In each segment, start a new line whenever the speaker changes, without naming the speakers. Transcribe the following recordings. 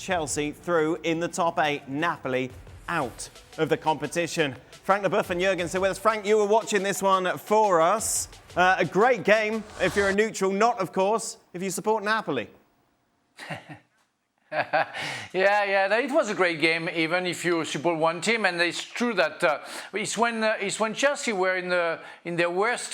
Chelsea through in the top 8. Napoli out of the competition. Frank Leboeuf and Jurgen still with us. Frank, you were watching this one for us. A great game if you're a neutral, not, of course, if you support Napoli.
Yeah, it was a great game, even if you support one team. And it's true that it's when Chelsea were in their worst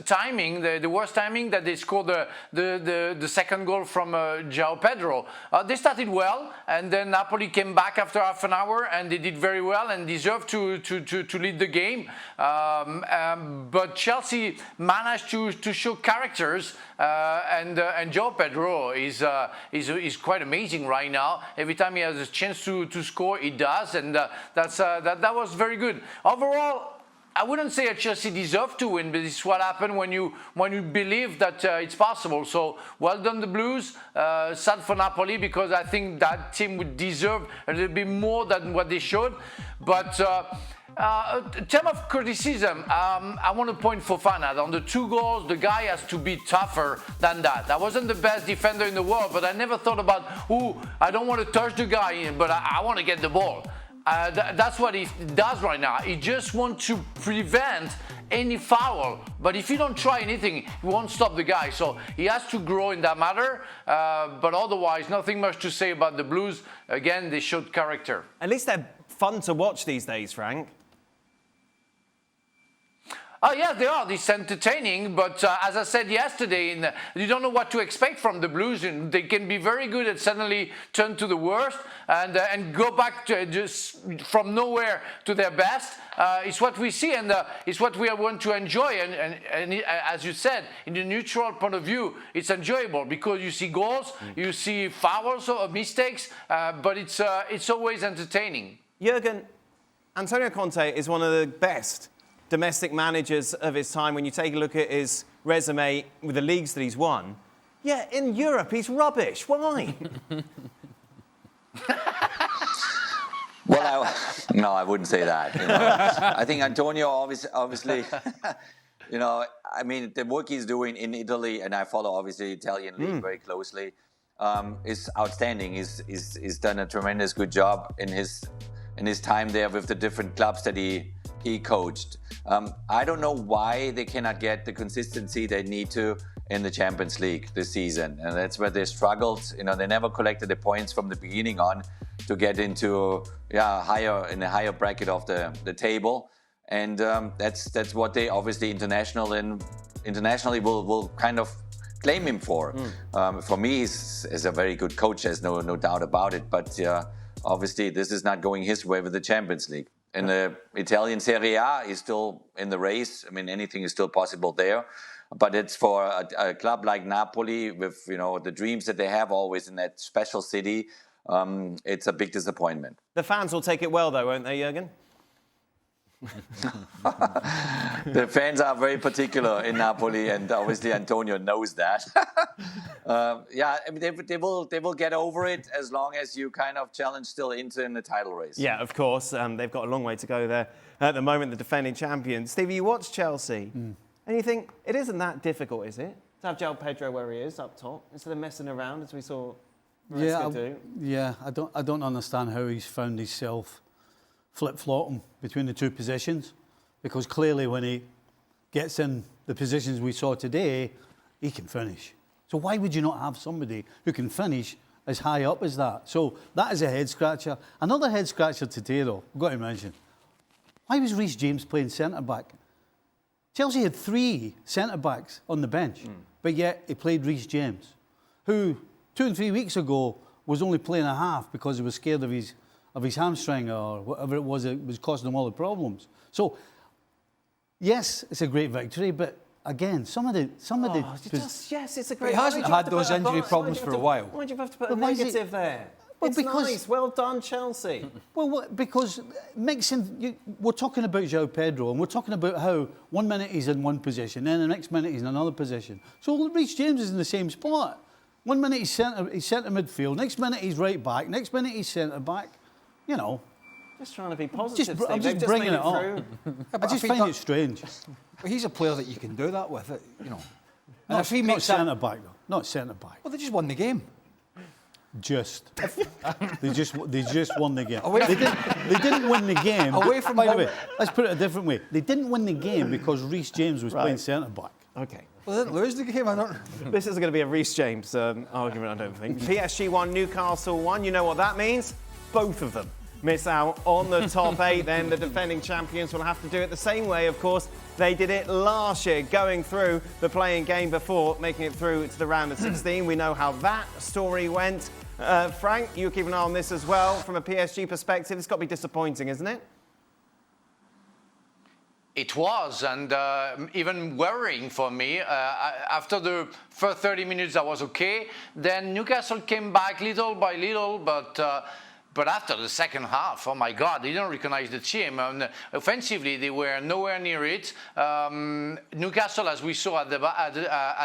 timing, the worst timing, that they scored the second goal from João Pedro. They started well, and then Napoli came back after half an hour, and they did very well and deserved to lead the game. But Chelsea managed to show characters, and João Pedro is quite amazing right now. Every time he has a chance to score, he does, and that was very good. Overall, I wouldn't say that Chelsea deserved to win, but this is what happened when you believe that it's possible. So well done, the Blues. Sad for Napoli, because I think that team would deserve a little bit more than what they showed. But in terms of criticism, I want to point Fofana. On the 2 goals, the guy has to be tougher than that. I wasn't the best defender in the world, but I never thought about, I don't want to touch the guy, but I want to get the ball. That's what he does right now. He just wants to prevent any foul. But if you don't try anything, you won't stop the guy. So he has to grow in that matter. But otherwise, nothing much to say about the Blues. Again, they showed character.
At least they're fun to watch these days, Frank.
Oh, yeah, they are. It's entertaining, but as I said yesterday, you don't know what to expect from the Blues. And they can be very good and suddenly turn to the worst and go back to just from nowhere to their best. It's what we see, and it's what we want to enjoy. And as you said, in the neutral point of view, it's enjoyable because you see goals, you see fouls or mistakes, but it's always entertaining.
Jurgen, Antonio Conte is one of the best domestic managers of his time. When you take a look at his resume with the leagues that he's won, yeah, in Europe he's rubbish. Why?
Well, no, I wouldn't say that. You know. I think Antonio obviously, you know, I mean, the work he's doing in Italy, and I follow obviously Italian league very closely, is outstanding. He's done a tremendous good job in his time there with the different clubs that he coached. I don't know why they cannot get the consistency they need to in the Champions League this season, and that's where they struggled. You know, they never collected the points from the beginning on to get into in a higher bracket of the table, and that's what they obviously internationally will kind of claim him for. For me, he's a very good coach. There's no doubt about it, but obviously this is not going his way with the Champions League. In the Italian Serie A, he's still in the race. I mean, anything is still possible there. But it's for a club like Napoli, with the dreams that they have always in that special city, it's a big disappointment.
The fans will take it well, though, won't they, Jurgen?
The fans are very particular in Napoli, and obviously Antonio knows that. Yeah, I mean, they will get over it as long as you kind of challenge still Inter in the title race.
Yeah, of course. They've got a long way to go there. At the moment, the defending champions. Stevie, you watch Chelsea, and you think, it isn't that difficult, is it? To have João Pedro where he is, up top, instead of messing around, as we saw Maresca do.
Yeah, I don't understand how he's found himself flip-flopping between the two positions, because clearly when he gets in the positions we saw today, he can finish. So why would you not have somebody who can finish as high up as that? So that is a head-scratcher. Another head-scratcher today, though, I've got to mention, why was Reece James playing centre-back? Chelsea had 3 centre-backs on the bench, but yet he played Reece James, who 2 and 3 weeks ago was only playing a half because he was scared of his hamstring or whatever it was causing him all the problems. So, yes, it's a great victory, but again,
yes, it's a great.
He hasn't had those injury problems for a while.
Why do you have to put a negative there? Well, it's nice. Well done, Chelsea.
Well, because mixing, we're talking about João Pedro, and we're talking about how 1 minute he's in one position, then the next minute he's in another position. So Reece James is in the same spot. 1 minute he's centre midfield, next minute he's right back, next minute he's centre back. You know.
Just trying to be positive.
I'm just bringing it up. I just find it strange.
But he's a player that you can do that with, you know.
And if he makes centre back, though. Not centre back.
Well, they just won the game.
They just won the game. They didn't win the game.
Away from
By the
home.
way, let's put it a different way. They didn't win the game because Reece James was playing centre back.
Okay.
Well, they didn't lose the game. I don't.
This isn't going to be a Reece James argument, I don't think. PSG won, Newcastle won. You know what that means? Both of them miss out on the top 8. Then the defending champions will have to do it the same way, of course. They did it last year, going through the playing game before, making it through to the round of 16. We know how that story went. Frank, you keep an eye on this as well. From a PSG perspective, it's got to be disappointing, isn't it?
It was, and even worrying for me. After the first 30 minutes, I was okay. Then Newcastle came back little by little, but after the second half, oh my God, they didn't recognize the team. And offensively, they were nowhere near it. Newcastle, as we saw at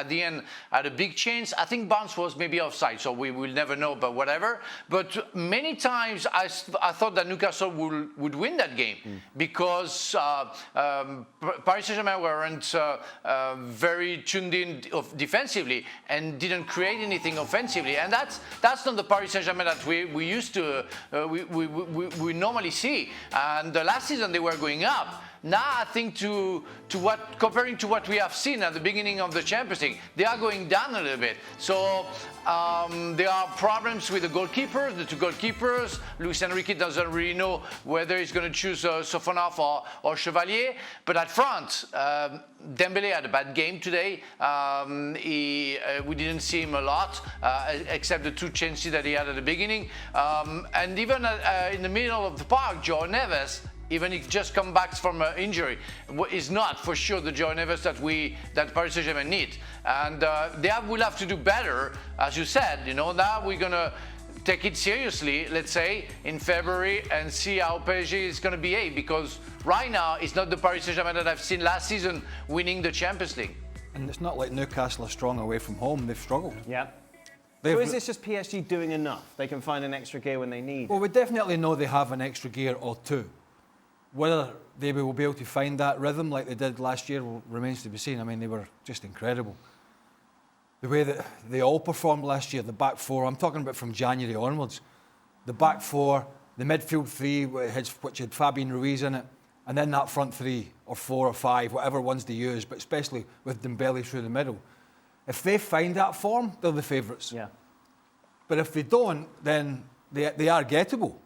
the end, had a big chance. I think Barnes was maybe offside, so we will never know, but whatever. But many times I thought that Newcastle would win that game because Paris Saint-Germain weren't very tuned in defensively and didn't create anything offensively. And that's not the Paris Saint-Germain that we used to. We normally see, and last season they were going up. Now I think comparing to what we have seen at the beginning of the Champions League, they are going down a little bit. So there are problems with the goalkeeper, the two goalkeepers. Luis Enrique doesn't really know whether he's going to choose Sofonov or Chevalier. But at front, Dembélé had a bad game today. We didn't see him a lot, except the two chances that he had at the beginning. And even in the middle of the park, Joao Neves, even if he just come back from an injury, is not for sure the Joao Neves that Paris Saint-Germain need. And they will have to do better, as you said. Now we're gonna take it seriously, let's say, in February and see how PSG is gonna behave, because right now it's not the Paris Saint-Germain that I've seen last season winning the Champions League.
And it's not like Newcastle are strong away from home. They've struggled.
Yeah. So is this just PSG doing enough? They can find an extra gear when they need.
Well, we definitely know they have an extra gear or two. Whether they will be able to find that rhythm like they did last year remains to be seen. I mean, they were just incredible. The way that they all performed last year, the back four, I'm talking about from January onwards, the back four, the midfield three, which had Fabian Ruiz in it, and then that front three or four or five, whatever ones they use, but especially with Dembélé through the middle. If they find that form, they're the favourites.
Yeah.
But if they don't, then they are gettable.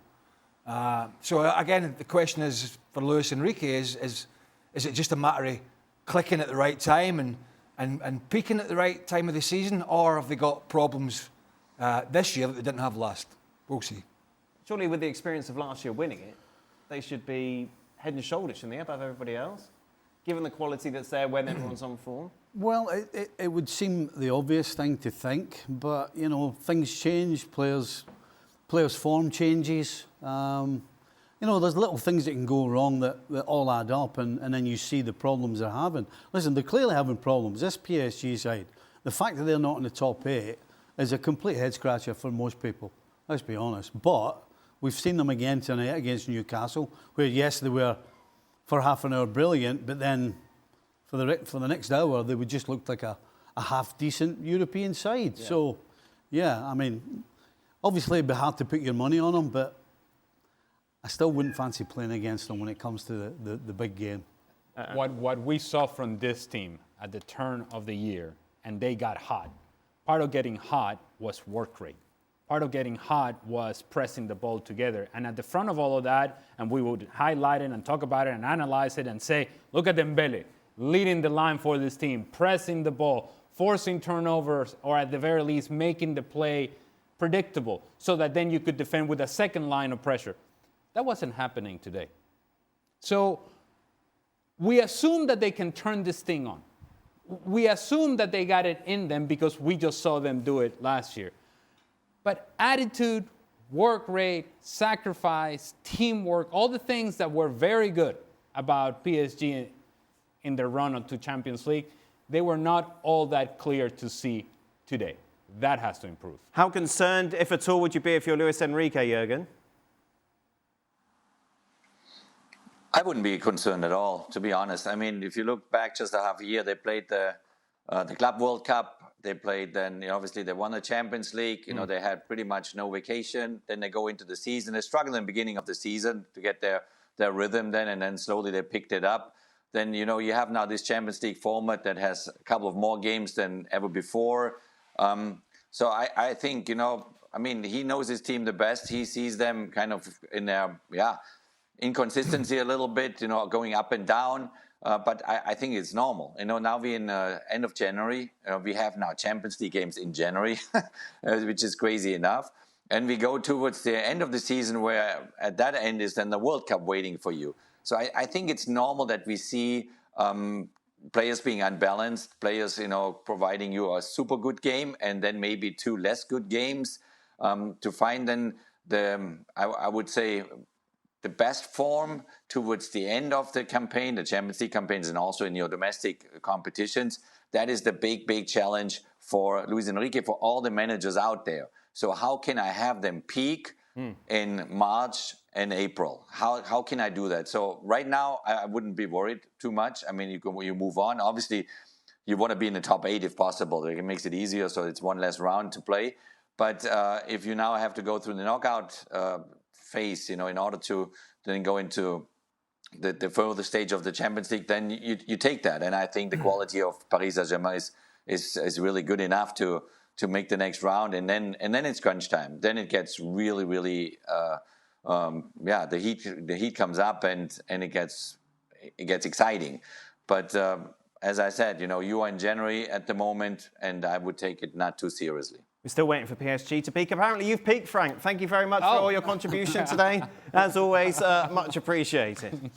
So again, the question is for Luis Enrique is it just a matter of clicking at the right time and peaking at the right time of the season, or have they got problems this year that they didn't have last? We'll see.
Surely with the experience of last year winning it, they should be head and shoulders, shouldn't they, above everybody else, given the quality that's there when everyone's on form?
Well, it would seem the obvious thing to think, but, things change, players' form changes. There's little things that can go wrong that all add up, and then you see the problems they're having. Listen, they're clearly having problems. This PSG side, the fact that they're not in the top 8 is a complete head-scratcher for most people, let's be honest. But we've seen them again tonight against Newcastle, where, yes, they were for half an hour brilliant, but then for the next hour, they would just look like a half-decent European side. Yeah. So, yeah, I mean, obviously it'd be hard to put your money on them, but I still wouldn't fancy playing against them when it comes to the big game.
What we saw from this team at the turn of the year, and they got hot. Part of getting hot was work rate. Part of getting hot was pressing the ball together. And at the front of all of that, and we would highlight it and talk about it and analyze it and say, look at Dembélé, leading the line for this team, pressing the ball, forcing turnovers, or at the very least making the play predictable so that then you could defend with a second line of pressure. That wasn't happening today. So we assume that they can turn this thing on. We assume that they got it in them because we just saw them do it last year. But attitude, work rate, sacrifice, teamwork, all the things that were very good about PSG in their run to Champions League, they were not all that clear to see today. That has to improve.
How concerned, if at all, would you be if you're Luis Enrique, Jurgen?
I wouldn't be concerned at all, to be honest. I mean, if you look back just a half a year, they played the the Club World Cup. They played then, obviously they won the Champions League. They had pretty much no vacation. Then they go into the season. They struggled in the beginning of the season to get their rhythm then, and then slowly they picked it up. Then, you have now this Champions League format that has a couple of more games than ever before. So I think, he knows his team the best. He sees them kind of in their, inconsistency a little bit, going up and down. But I think it's normal. Now we're in end of January. We have now Champions League games in January, which is crazy enough. And we go towards the end of the season where at that end is then the World Cup waiting for you. So I think it's normal that we see players being unbalanced, players, providing you a super good game and then maybe 2 less good games to find then I would say, the best form towards the end of the campaign, the Champions League campaigns, and also in your domestic competitions. That is the big, big challenge for Luis Enrique, for all the managers out there. So how can I have them peak in March and April? How can I do that? So right now, I wouldn't be worried too much. I mean, you move on. Obviously, you want to be in the top 8 if possible. It makes it easier, so it's one less round to play. But if you now have to go through the knockout phase, in order to then go into the further stage of the Champions League, then you take that. And I think the quality of Paris Saint-Germain is really good enough to make the next round. And then it's crunch time. Then it gets really, really, the heat comes up and it gets exciting. But as I said, you are in January at the moment, and I would take it not too seriously.
We're still waiting for PSG to peak. Apparently you've peaked, Frank. Thank you very much for all your contribution today. As always, much appreciated.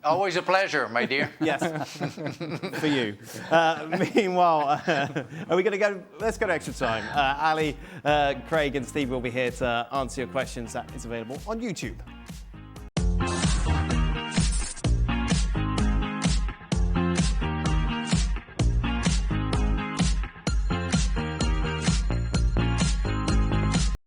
Always a pleasure, my dear.
Yes, for you. Meanwhile, are we going to go? Let's go to extra time. Ali, Craig and Steve will be here to answer your questions. That is available on YouTube.